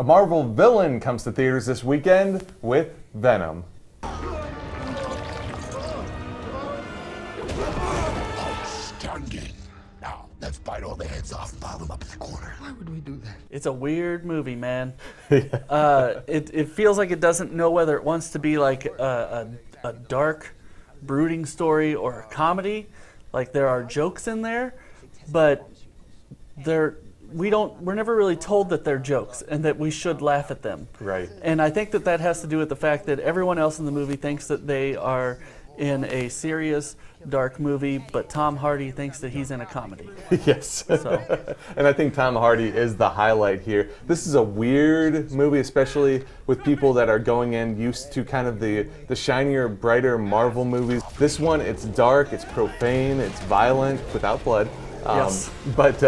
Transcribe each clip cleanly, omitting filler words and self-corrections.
A Marvel villain comes to theaters this weekend with Venom. Outstanding. Now, let's bite all the heads off and pile them up in the corner. Why would we do that? It's a weird movie, man. It feels like it doesn't know whether it wants to be like a dark, brooding story or a comedy. Like there are jokes in there, but we're never really told that they're jokes and that we should laugh at them. Right. And I think that has to do with the fact that everyone else in the movie thinks that they are in a serious, dark movie, but Tom Hardy thinks that he's in a comedy. Yes. So. And I think Tom Hardy is the highlight here. This is a weird movie, especially with people that are going in used to kind of the shinier, brighter Marvel movies. This one, it's dark, it's profane, it's violent, without blood. Yes. But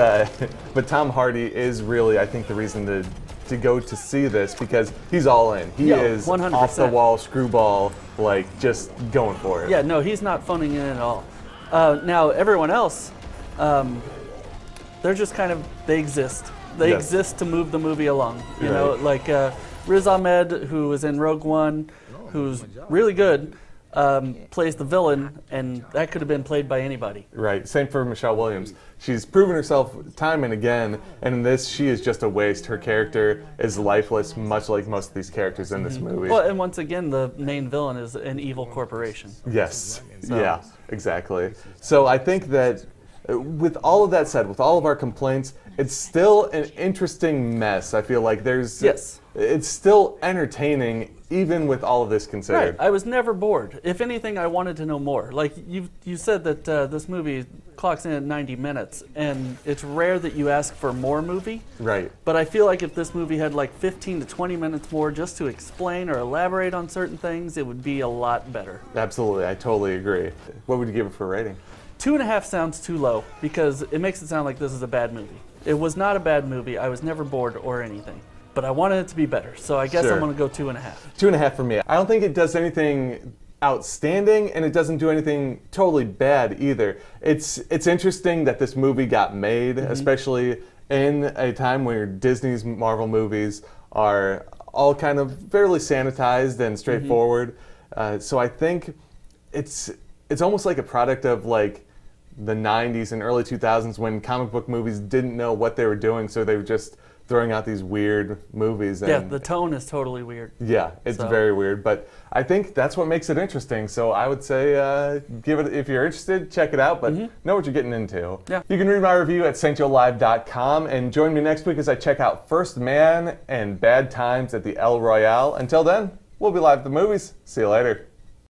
Tom Hardy is really, I think, the reason to go to see this, because he's all in. He is 100%. Off the wall, screwball, like just going for it. Yeah, no, he's not phoning in at all. Now everyone else, they're just kind of, they exist. They exist to move the movie along. You know, like Riz Ahmed, who was in Rogue One, who's really good. Plays the villain, and that could have been played by anybody. Right. Same for Michelle Williams. She's proven herself time and again, and in this, she is just a waste. Her character is lifeless, much like most of these characters in this movie. Well, and once again, the main villain is an evil corporation. Yes. So. Yeah, exactly. So I think that with all of that said, with all of our complaints, it's still an interesting mess. I feel like it's still entertaining, even with all of this considered. Right. I was never bored. If anything, I wanted to know more. Like you said that this movie clocks in at 90 minutes, and it's rare that you ask for more movie. Right. But I feel like if this movie had like 15 to 20 minutes more just to explain or elaborate on certain things, it would be a lot better. Absolutely. I totally agree. What would you give it for a rating? 2.5 sounds too low because it makes it sound like this is a bad movie. It was not a bad movie. I was never bored or anything. But I wanted it to be better, so I guess I'm going to go 2.5. 2.5 for me. I don't think it does anything outstanding, and it doesn't do anything totally bad either. It's interesting that this movie got made, especially in a time where Disney's Marvel movies are all kind of fairly sanitized and straightforward. So I think it's almost like a product of like the 90s and early 2000s when comic book movies didn't know what they were doing, so they were just throwing out these weird movies. And yeah, the tone is totally weird. Yeah, it's very weird, but I think that's what makes it interesting. So I would say give it, if you're interested, check it out, but know what you're getting into. Yeah. You can read my review at StJoeLive.com, and join me next week as I check out First Man and Bad Times at the El Royale. Until then, we'll be live at the movies. See you later.